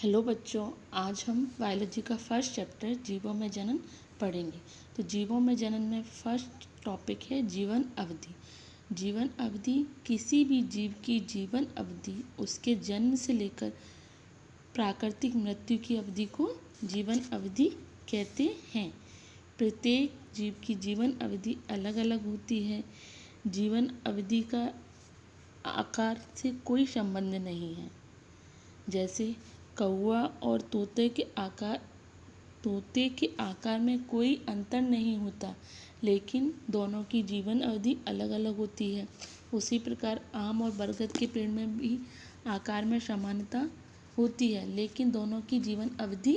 Hello बच्चों, आज हम बायोलॉजी का फर्स्ट चैप्टर जीवों में जनन पढ़ेंगे। तो जीवों में जनन में फर्स्ट टॉपिक है जीवन अवधि। जीवन अवधि किसी भी जीव की जीवन अवधि उसके जन्म से लेकर प्राकृतिक मृत्यु की अवधि को जीवन अवधि कहते हैं। प्रत्येक जीव की जीवन अवधि अलग अलग होती है। जीवन अवधि का आकार से कोई संबंध नहीं है। जैसे कौवा और तोते के आकार में कोई अंतर नहीं होता, लेकिन दोनों की जीवन अवधि अलग अलग होती है। उसी प्रकार आम और बरगद के पेड़ में भी आकार में समानता होती है, लेकिन दोनों की जीवन अवधि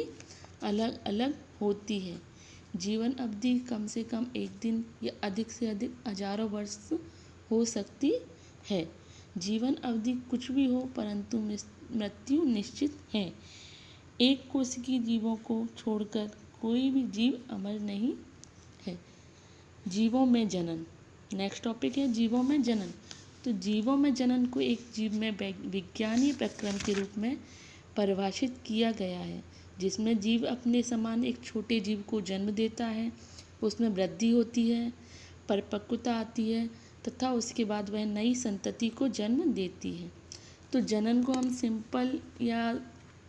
अलग अलग होती है। जीवन अवधि कम से कम एक दिन या अधिक से अधिक हजारों वर्ष हो सकती है। जीवन अवधि कुछ भी हो, परंतु मृत्यु निश्चित है। एक कोशिकीय जीवों को छोड़कर कोई भी जीव अमर नहीं है। जीवों में जनन, नेक्स्ट टॉपिक है जीवों में जनन। तो जीवों में जनन को एक जीव में विज्ञानीय प्रक्रम के रूप में परिभाषित किया गया है, जिसमें जीव अपने समान एक छोटे जीव को जन्म देता है। उसमें वृद्धि होती है, परिपक्वता आती है तथा उसके बाद वह नई संतति को जन्म देती है। तो जनन को हम सिंपल या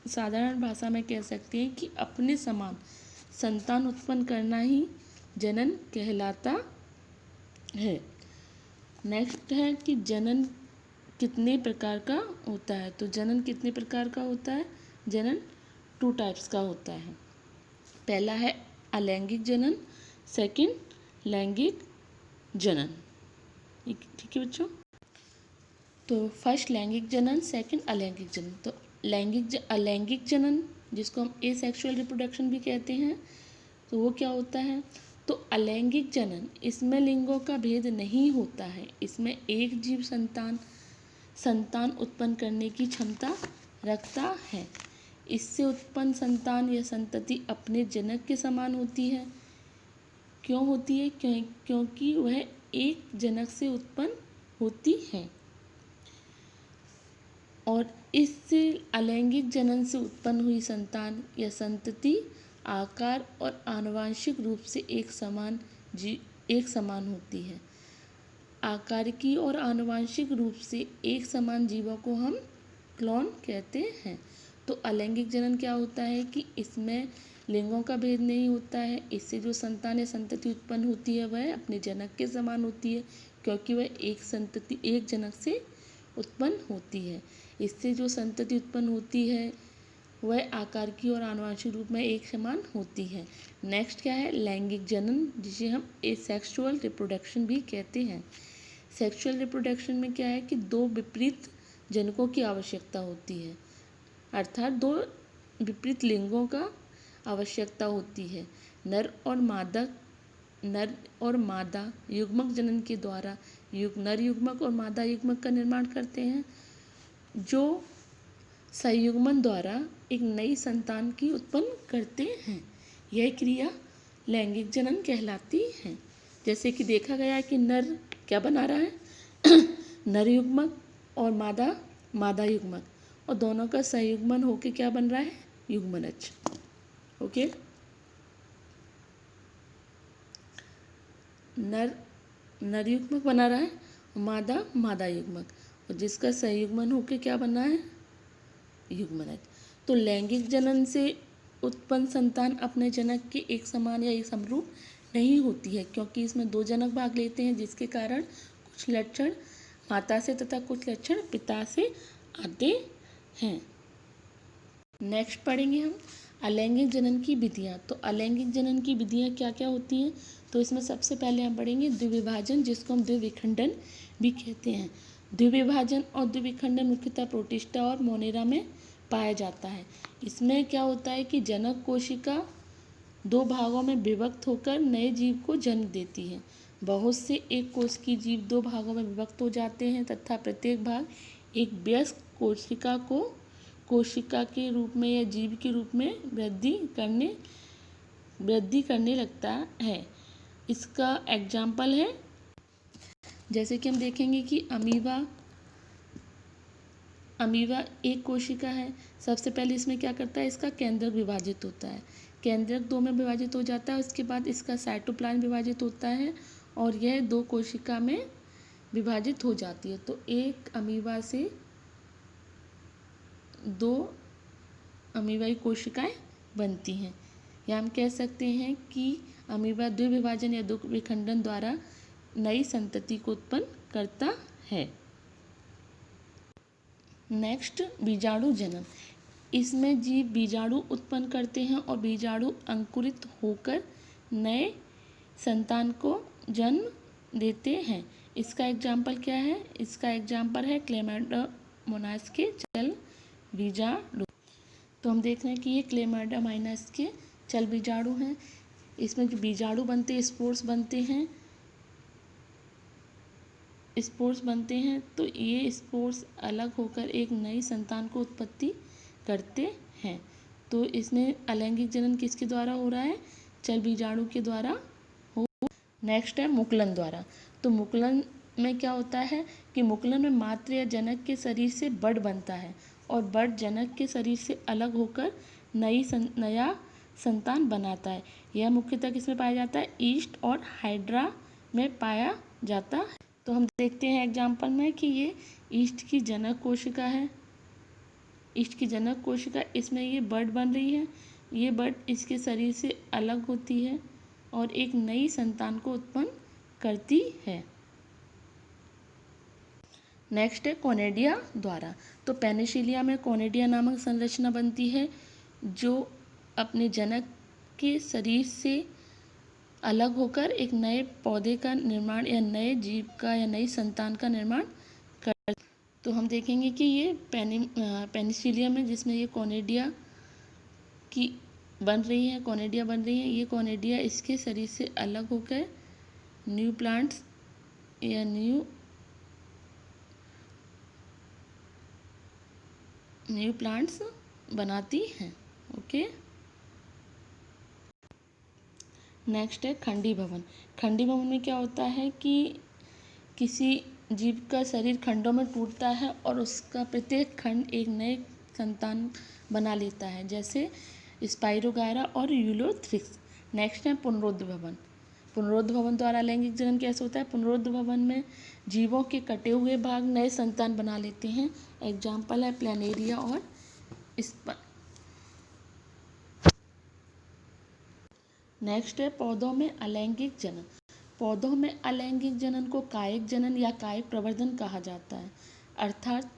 साधारण भाषा में कह सकते हैं कि अपने समान संतान उत्पन्न करना ही जनन कहलाता है। नेक्स्ट है कि जनन कितने प्रकार का होता है। तो जनन कितने प्रकार का होता है? जनन 2 टाइप्स का होता है। पहला है अलैंगिक जनन, सेकंड लैंगिक जनन। ठीक है बच्चों। तो फर्स्ट लैंगिक जनन, सेकंड अलैंगिक जनन। तो अलैंगिक जनन, जिसको हम एसेक्सुअल रिप्रोडक्शन भी कहते हैं, तो वो क्या होता है? तो अलैंगिक जनन, इसमें लिंगों का भेद नहीं होता है। इसमें एक जीव संतान उत्पन्न करने की क्षमता रखता है। इससे उत्पन्न संतान या संतति अपने जनक के समान होती है। क्यों होती है? क्योंकि वह एक जनक से उत्पन्न होती है। और इससे अलैंगिक जनन से उत्पन्न हुई संतान या संतति आकार और आनुवंशिक रूप से एक समान होती है। आकारिकी और आनुवंशिक रूप से एक समान जीवों को हम क्लोन कहते हैं। तो अलैंगिक जनन क्या होता है कि इसमें लिंगों का भेद नहीं होता है। इससे जो संतान या संतति उत्पन्न होती है वह अपने जनक के समान होती है, क्योंकि वह एक जनक से उत्पन्न होती है। इससे जो संतति उत्पन्न होती है वह आकार की और आनुवंशिक रूप में एक समान होती है। नेक्स्ट क्या है? लैंगिक जनन, जिसे हम एसेक्सुअल रिप्रोडक्शन भी कहते हैं। सेक्सुअल रिप्रोडक्शन में क्या है कि 2 विपरीत जनकों की आवश्यकता होती है, अर्थात 2 विपरीत लिंगों का आवश्यकता होती है। नर और मादा युग्मक जनन के द्वारा नर युग्मक और मादा युग्मक का निर्माण करते हैं, जो संयुग्मन द्वारा एक नई संतान की उत्पन्न करते हैं। यह क्रिया लैंगिक जनन कहलाती है। जैसे कि देखा गया है कि नर क्या बना रहा है नर युग्मक और मादा युग्मक, और दोनों का संयुग्मन होकर क्या बन रहा है? युग्मनज। ओके। नर युग्मक बना रहा है, मादा युग्मक, और जिसका संयुग्मन होकर क्या बना है? युग्मनज। तो लैंगिक जनन से उत्पन्न संतान अपने जनक के एक समान या एक समरूप नहीं होती है, क्योंकि इसमें 2 जनक भाग लेते हैं, जिसके कारण कुछ लक्षण माता से तथा कुछ लक्षण पिता से आते हैं। नेक्स्ट पढ़ेंगे हम अलैंगिक जनन की विधियाँ। तो अलैंगिक जनन की विधियाँ क्या क्या होती हैं? तो इसमें सबसे पहले हम पढ़ेंगे द्विविभाजन, जिसको हम द्विविखंडन भी कहते हैं। द्विविभाजन और द्विविखंडन मुख्यतः प्रोटिस्टा और मोनेरा में पाया जाता है। इसमें क्या होता है कि जनक कोशिका 2 भागों में विभक्त होकर नए जीव को जन्म देती है। बहुत से एक कोशिकीय जीव 2 भागों में विभक्त हो जाते हैं तथा प्रत्येक भाग एक वयस्क कोशिका के रूप में या जीव के रूप में वृद्धि करने लगता है। इसका एग्जाम्पल है, जैसे कि हम देखेंगे कि अमीबा एक कोशिका है। सबसे पहले इसमें क्या करता है, इसका केंद्रक विभाजित होता है। केंद्रक 2 में विभाजित हो जाता है, उसके बाद इसका साइटोप्लाज्म विभाजित होता है और यह 2 कोशिका में विभाजित हो जाती है। तो एक अमीबा से 2 अमीबाई कोशिकाएं बनती हैं। या हम कह सकते हैं कि अमीबा द्विविभाजन या द्विखंडन द्वारा नई संतति को उत्पन्न करता है। नेक्स्ट, बीजाणु जनन। इसमें जीव बीजाणु उत्पन्न करते हैं और बीजाणु अंकुरित होकर नए संतान को जन्म देते हैं। इसका एग्जाम्पल क्या है? इसका एग्जाम्पल है क्लेमाइडोमोनास के चल बीजाणु। तो हम देख रहे हैं कि ये क्लेमाइडोमोनास के चल बीजाणु हैं। इसमें जो बीजाणु बनते हैं, स्पोर्स बनते हैं, तो ये स्पोर्स अलग होकर एक नई संतान को उत्पत्ति करते हैं। तो इसमें अलैंगिक जनन किसके द्वारा हो रहा है? चल बीजाणु के द्वारा हो। नेक्स्ट है मुकुलन द्वारा। तो मुकुलन में क्या होता है कि मुकुलन में मात्र या जनक के शरीर से बड बनता है और बड जनक के शरीर से अलग होकर नया संतान बनाता है। यह मुख्यतः किसमें पाया जाता है? ईस्ट और हाइड्रा में पाया जाता है। तो हम देखते हैं एग्जाम्पल में कि ये ईस्ट की जनक कोशिका है। ईस्ट की जनक कोशिका, इसमें ये बड बन रही है। ये बड इसके शरीर से अलग होती है और एक नई संतान को उत्पन्न करती है। नेक्स्ट है कोनेडिया द्वारा। तो पेनिसिलिया में कोनेडिया नामक संरचना बनती है जो अपने जनक के शरीर से अलग होकर एक नए पौधे का निर्माण या नए जीव का या नई संतान का निर्माण कर। तो हम देखेंगे कि ये पेनिसिलियम है जिसमें ये कोनेडिया बन रही है। ये कोनेडिया इसके शरीर से अलग होकर न्यू प्लांट्स या न्यू प्लांट्स बनाती हैं। ओके। नेक्स्ट है खंडी भवन। खंडी भवन में क्या होता है कि किसी जीव का शरीर खंडों में टूटता है और उसका प्रत्येक खंड एक नए संतान बना लेता है, जैसे स्पाइरोगायरा और यूलोथ्रिक्स। नेक्स्ट है पुनरुद्ध भवन। पुनरुद्ध भवन द्वारा लैंगिक जनन कैसे होता है? पुनरुद्ध भवन में जीवों के कटे हुए भाग नए संतान बना लेते हैं। एग्जाम्पल है प्लानेरिया और नेक्स्ट है पौधों में अलैंगिक जनन। पौधों में अलैंगिक जनन को कायिक जनन या कायिक प्रवर्धन कहा जाता है। अर्थात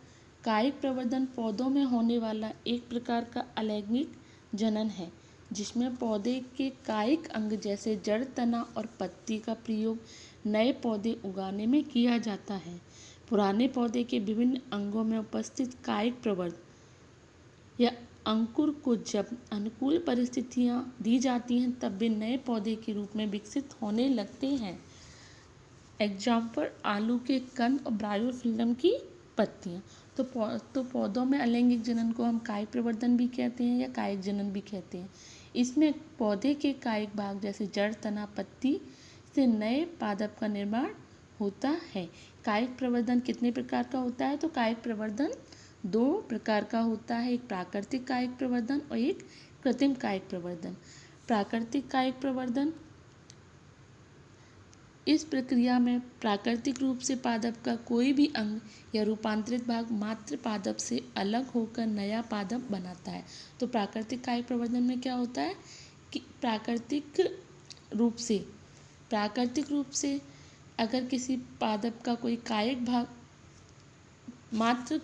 कायिक प्रवर्धन पौधों में होने वाला एक प्रकार का अलैंगिक जनन है जिसमें पौधे के कायिक अंग जैसे जड़, तना और पत्ती का प्रयोग नए पौधे उगाने में किया जाता है। पुराने पौधे के विभिन्न अंगों में उपस्थित कायिक प्रवर्धन या अंकुर को जब अनुकूल परिस्थितियां दी जाती हैं तब वे नए पौधे के रूप में विकसित होने लगते हैं। एग्जाम्पल आलू के कंद और ब्रायोफिल्म की पत्तियां। तो पौधों में अलैंगिक जनन को हम कायिक प्रवर्धन भी कहते हैं या कायिक जनन भी कहते हैं। इसमें पौधे के कायिक भाग जैसे जड़, तना, पत्ती से नए पादप का निर्माण होता है। कायिक प्रवर्धन कितने प्रकार का होता है? तो कायिक प्रवर्धन 2 प्रकार का होता है, एक प्राकृतिक कायिक प्रवर्धन और एक कृत्रिम कायिक प्रवर्धन। प्राकृतिक कायिक प्रवर्धन, इस प्रक्रिया में प्राकृतिक रूप से पादप का कोई भी अंग या रूपांतरित भाग मात्र पादप से अलग होकर नया पादप बनाता है। तो प्राकृतिक कायिक प्रवर्धन में क्या होता है कि प्राकृतिक रूप से अगर किसी पादप का कोई कायिक भाग मात्र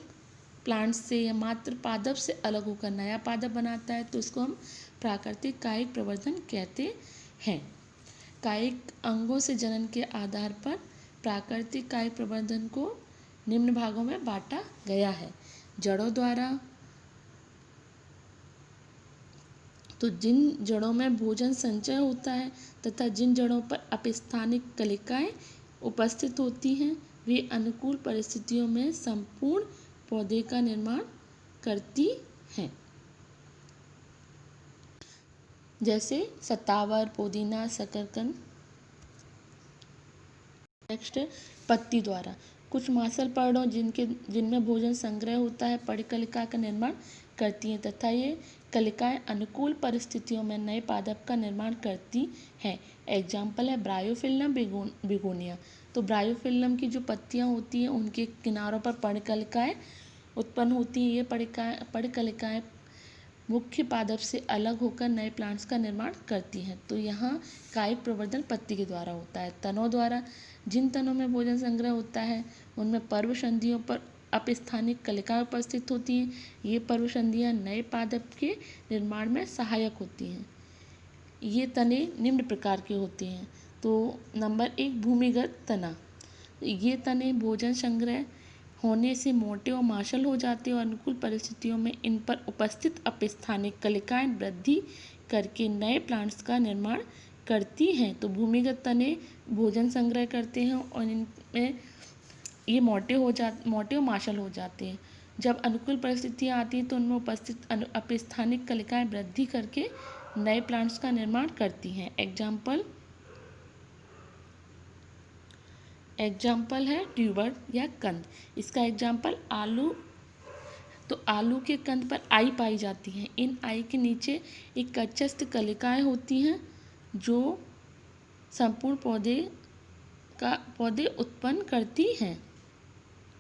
प्लांट से या मात्र पादप से अलग होकर नया पादप बनाता है तो इसको हम प्राकृतिक कायिक प्रवर्धन कहते हैं। कायिक अंगों से जनन के आधार पर प्राकृतिक कायिक प्रवर्धन को निम्न भागों में बांटा गया है। जड़ों द्वारा, तो जिन जड़ों में भोजन संचय होता है तथा जिन जड़ों पर अपस्थानिक कलिकाएं उपस्थित होती हैं वे अनुकूल परिस्थितियों में संपूर्ण पौधे का निर्माण करती हैं, जैसे सतावर, पुदीना, शकरकंद। नेक्स्ट है पत्ती द्वारा। कुछ मांसल पर्णों जिनमें भोजन संग्रह होता है पर्णकलिका का निर्माण करती हैं तथा ये कलिकाएं अनुकूल परिस्थितियों में नए पादप का निर्माण करती हैं। एग्जाम्पल है ब्रायोफिल्लम बिगोनिया। तो ब्रायोफिल्लम की जो पत्तियां होती हैं उनके किनारों पर पर्णकलिकाएं उत्पन्न होती हैं। ये पर्णकलिकाएं मुख्य पादप से अलग होकर नए प्लांट्स का निर्माण करती हैं। तो यहाँ कायिक प्रवर्धन पत्ती के द्वारा होता है। तनों द्वारा जिन तनों में भोजन संग्रह होता है उनमें पर्व संधियों पर अपस्थानिक कलिकाएं उपस्थित होती हैं। ये पर्व संधियाँ नए पादप के निर्माण में सहायक होती हैं। ये तने निम्न प्रकार के होते हैं। तो नंबर 1 भूमिगत तना। ये तने भोजन संग्रह होने से मोटे और मांसल हो जाते हैं और अनुकूल परिस्थितियों में इन पर उपस्थित अपस्थानिक कलिकाएं वृद्धि करके नए प्लांट्स का निर्माण करती हैं। तो भूमिगत तने भोजन संग्रह करते हैं और इनमें ये मोटे और मांसल हो जाते हैं। जब अनुकूल परिस्थितियाँ आती हैं तो उनमें उपस्थित अपस्थानिक कलिकाएं वृद्धि करके नए प्लांट्स का निर्माण करती हैं। एग्जाम्पल है ट्यूबर या कंद। इसका एग्जाम्पल आलू। तो आलू के कंद पर आई पाई जाती हैं। इन आई के नीचे एक कक्षस्थ कलिकाएं होती हैं जो संपूर्ण पौधे उत्पन्न करती हैं।